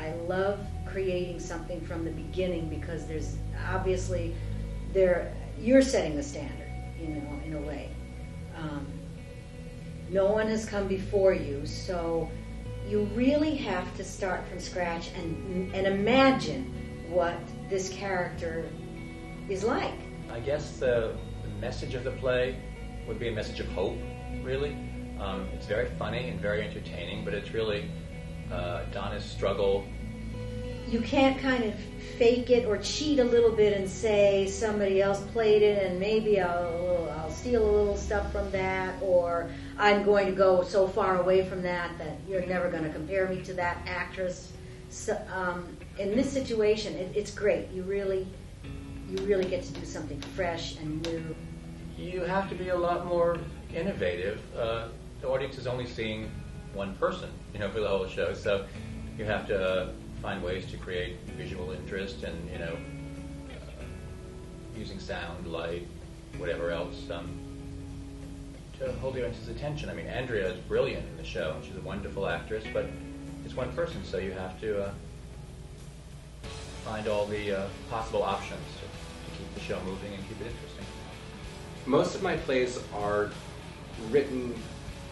I love creating something from the beginning because there's obviously you're setting the standard, in a way. No one has come before you, so you really have to start from scratch and imagine what this character is like. I guess the message of the play would be a message of hope, really. It's very funny and very entertaining, but it's really Donna's struggle. You can't kind of fake it or cheat a little bit and say somebody else played it and maybe I'll steal a little stuff from that, or I'm going to go so far away from that you're never going to compare me to that actress. So, in this situation, it's great. You really get to do something fresh and new. You have to be a lot more innovative. The audience is only seeing one person, for the whole show, so you have to find ways to create visual interest and, using sound, light, whatever else, to hold the audience's attention. I mean, Andrea is brilliant in the show, and she's a wonderful actress, but it's one person, so you have to find all the possible options to keep the show moving and keep it interesting. Most of my plays are written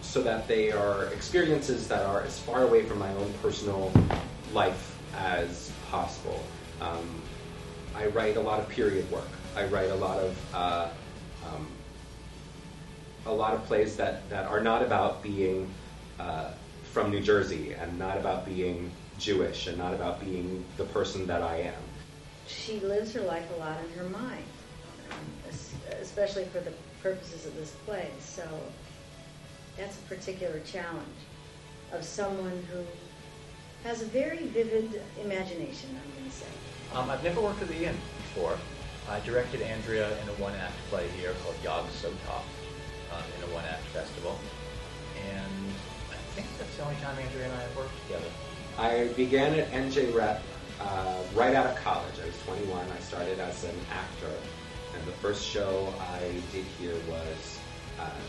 so that they are experiences that are as far away from my own personal life as possible. I write a lot of period work. I write a lot of plays that are not about being from New Jersey and not about being Jewish and not about being the person that I am. She lives her life a lot in her mind, especially for the purposes of this play. So that's a particular challenge of someone who has a very vivid imagination, I'm going to say. I've never worked with Ian before. I directed Andrea in a one-act play here called Yog Sotah in a one-act festival. And I think that's the only time Andrea and I have worked together. I began at NJ Rep right out of college. I was 21. I started as an actor. And the first show I did here was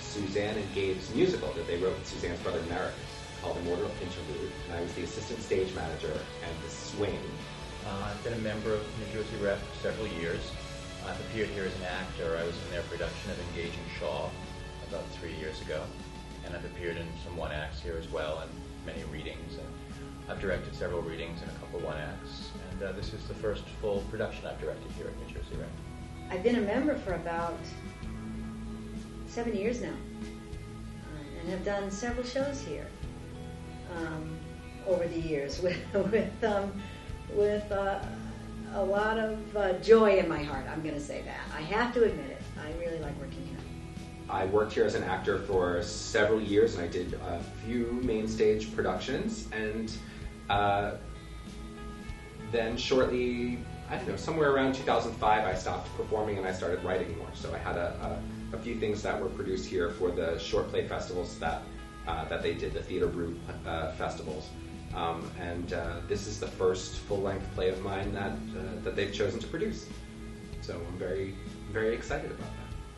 Suzanne and Gabe's musical that they wrote with Suzanne's brother Merrick, called Immortal Interlude, and I was the assistant stage manager and the swing. I've been a member of New Jersey Rep for several years. I've appeared here as an actor. I was in their production of Engaging Shaw about 3 years ago, and I've appeared in some one-acts here as well, and many readings. And I've directed several readings and a couple one-acts, and this is the first full production I've directed here at New Jersey Rep. I've been a member for about 7 years now, and have done several shows here. Over the years with a lot of joy in my heart, I'm going to say that. I have to admit it. I really like working here. I worked here as an actor for several years, and I did a few main stage productions, and then shortly, somewhere around 2005, I stopped performing and I started writing more. So I had a few things that were produced here for the short play festivals that they did, the Theater Brew festivals. And this is the first full-length play of mine that they've chosen to produce. So I'm very, very excited about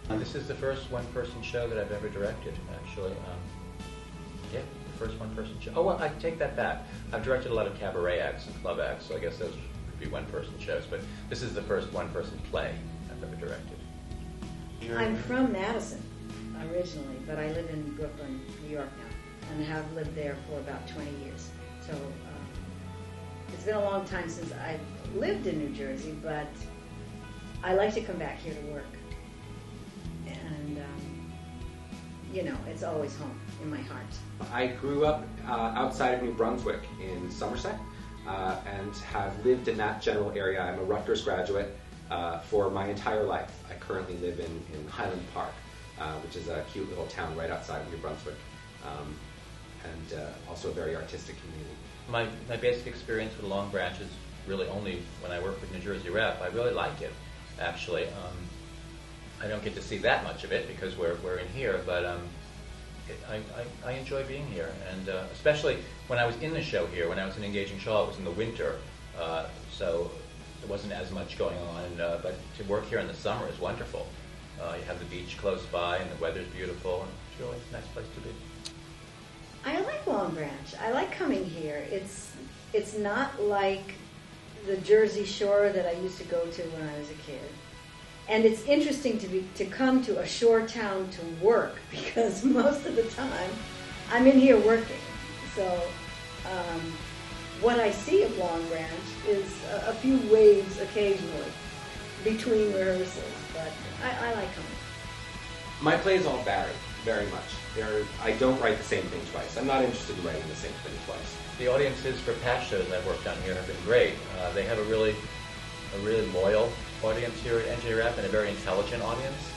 that. This is the first one-person show that I've ever directed, actually. Yeah, the first one-person show. Oh, well, I take that back. I've directed a lot of cabaret acts and club acts, so I guess those would be one-person shows. But this is the first one-person play I've ever directed. I'm from Madison originally, but I live in Brooklyn, New York now, and have lived there for about 20 years. So it's been a long time since I've lived in New Jersey, but I like to come back here to work. And, it's always home in my heart. I grew up outside of New Brunswick in Somerset and have lived in that general area. I'm a Rutgers graduate for my entire life. I currently live in Highland Park, which is a cute little town right outside of New Brunswick, and also a very artistic community. My basic experience with Long Branch is really only when I work with New Jersey Rep. I really like it, actually. I don't get to see that much of it because we're in here, but I enjoy being here, and especially when I was in the show here, when I was in Engaging Shaw, it was in the winter, so there wasn't as much going on, but to work here in the summer is wonderful. You have the beach close by, and the weather's beautiful, and it's really a nice place to be. I like Long Branch. I like coming here. It's not like the Jersey Shore that I used to go to when I was a kid. And it's interesting to come to a shore town to work, because most of the time I'm in here working. So what I see of Long Branch is a few waves occasionally between rehearsals, but I like coming. My plays all vary very much. I don't write the same thing twice. I'm not interested in writing the same thing twice. The audiences for past shows I've worked on here have been great. They have a really loyal audience here at NJ Rep, and a very intelligent audience,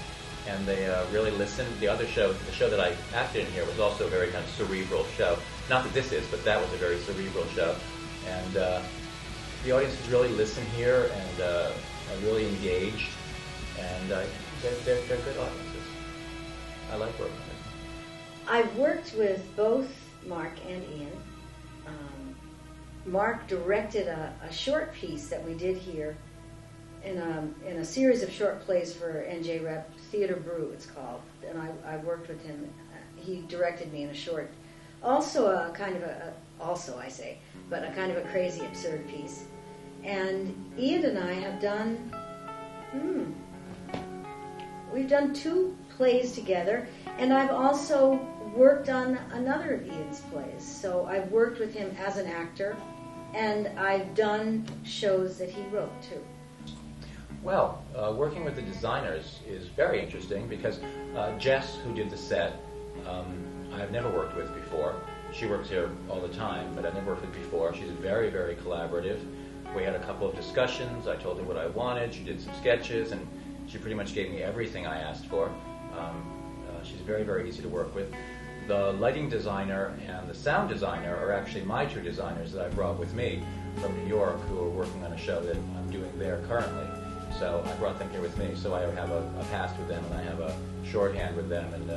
and they really listen. The other show, the show that I acted in here, was also a very kind of cerebral show. Not that this is, but that was a very cerebral show. And the audiences really listen here and are really engaged, and they're good audiences. I like working with them. I've worked with both Marc and Ian. Marc directed a short piece that we did here in a series of short plays for NJ Rep, Theater Brew it's called, and I worked with him. He directed me in a short, also a kind of a kind of a crazy, absurd piece. And Ian and I have done, we've done 2 plays together, and I've also worked on another of Ian's plays. So I've worked with him as an actor, and I've done shows that he wrote too. Well, working with the designers is very interesting, because Jess, who did the set, I've never worked with before. She works here all the time, but I've never worked with before. She's very, very collaborative. We had a couple of discussions. I told her what I wanted. She did some sketches, and she pretty much gave me everything I asked for. She's very, very easy to work with. The lighting designer and the sound designer are actually my 2 designers that I brought with me from New York, who are working on a show that I'm doing there currently. So I brought them here with me. So I have a past with them, and I have a shorthand with them, and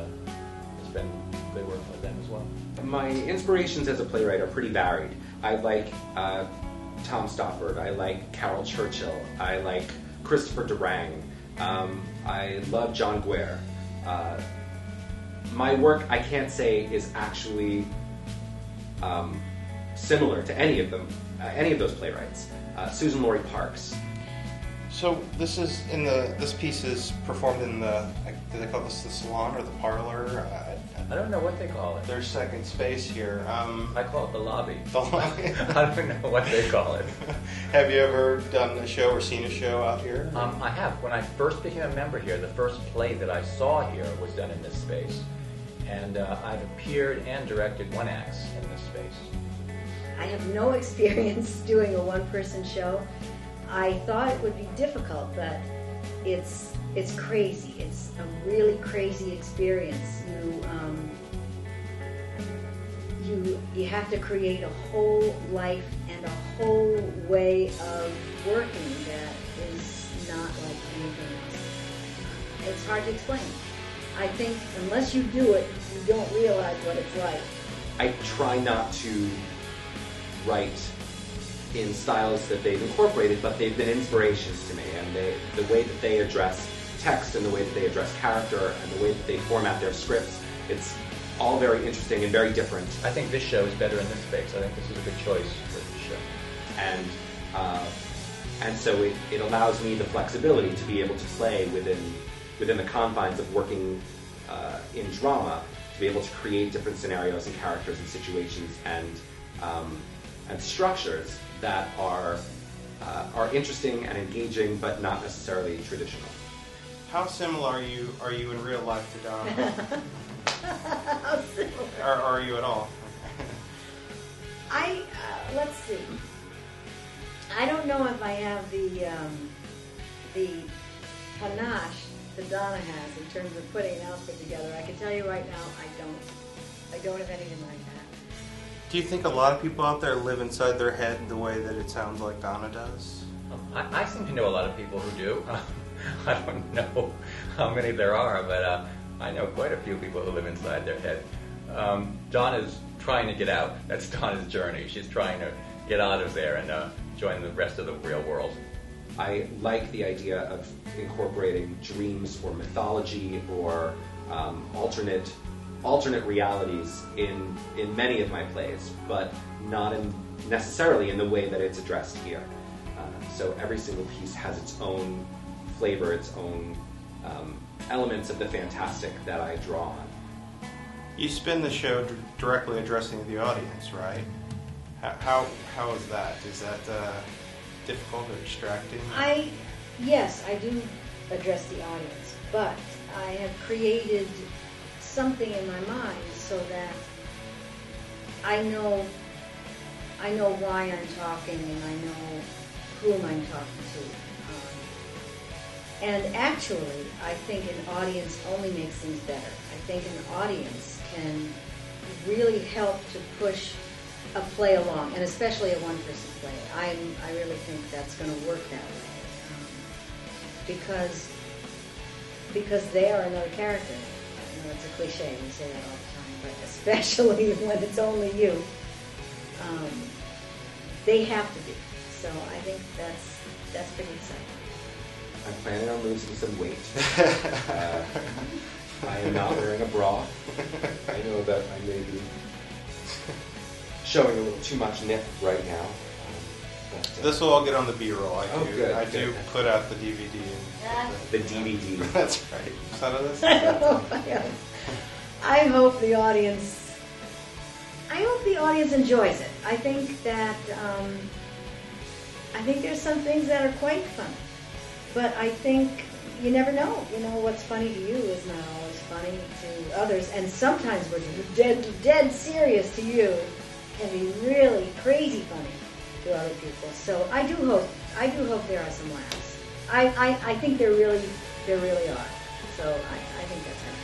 it's been good working with them as well. My inspirations as a playwright are pretty varied. I like Tom Stoppard. I like Carol Churchill. I like Christopher Durang. I love John Guare. My work, I can't say, is actually similar to any of them, any of those playwrights. Susan Laurie Parks. So this piece is performed in the, do they call this the salon or the parlor? I don't know what they call it. There's second space here. I call it the lobby. The lobby. I don't know what they call it. Have you ever done a show or seen a show out here? I have. When I first became a member here, the first play that I saw here was done in this space. And I've appeared and directed 1 acts in this space. I have no experience doing a one-person show. I thought it would be difficult, but it's crazy. It's a really crazy experience. You have to create a whole life and a whole way of working that is not like anything else. It's hard to explain. I think unless you do it, you don't realize what it's like. I try not to write in styles that they've incorporated, but they've been inspirations to me, and the way that they address text and the way that they address character and the way that they format their scripts, it's all very interesting and very different. I think this show is better in this space. I think this is a good choice for this show. And so it allows me the flexibility to be able to play within the confines of working in drama, to be able to create different scenarios and characters and situations and structures that are interesting and engaging, but not necessarily traditional. How similar are you in real life to Donna? How similar? Or are you at all? Let's see. I don't know if I have the panache that Donna has in terms of putting an outfit together. I can tell you right now, I don't have anything like that. Do you think a lot of people out there live inside their head the way that it sounds like Donna does? I seem to know a lot of people who do. I don't know how many there are, but I know quite a few people who live inside their head. Donna's trying to get out. That's Donna's journey. She's trying to get out of there and join the rest of the real world. I like the idea of incorporating dreams or mythology or alternate alternate realities in many of my plays, but not necessarily in the way that it's addressed here. So every single piece has its own flavor, its own elements of the fantastic that I draw on. You spin the show directly addressing the audience, right? How is that? Is that difficult or distracting? Yes, I do address the audience, but I have created something in my mind so that I know why I'm talking and I know whom I'm talking to. And actually, I think an audience only makes things better. I think an audience can really help to push a play along, and especially a one-person play. I really think that's going to work that way. Because they are another character. You know, it's a cliche, we say that all the time, but especially when it's only you, they have to be. So I think that's pretty exciting. I'm planning on losing some weight. I am not wearing a bra. I know that I may be showing a little too much nip right now. This will all get on the B-roll. I good. do put out the DVD. The DVD. That's right. Son of this? I hope the audience enjoys it. I think that there's some things that are quite funny, but I think you never know. You know, what's funny to you is not always funny to others, and sometimes what's dead serious to you can be really crazy funny to other people. So I do hope there are some laughs. I think there really are. So I think that's right.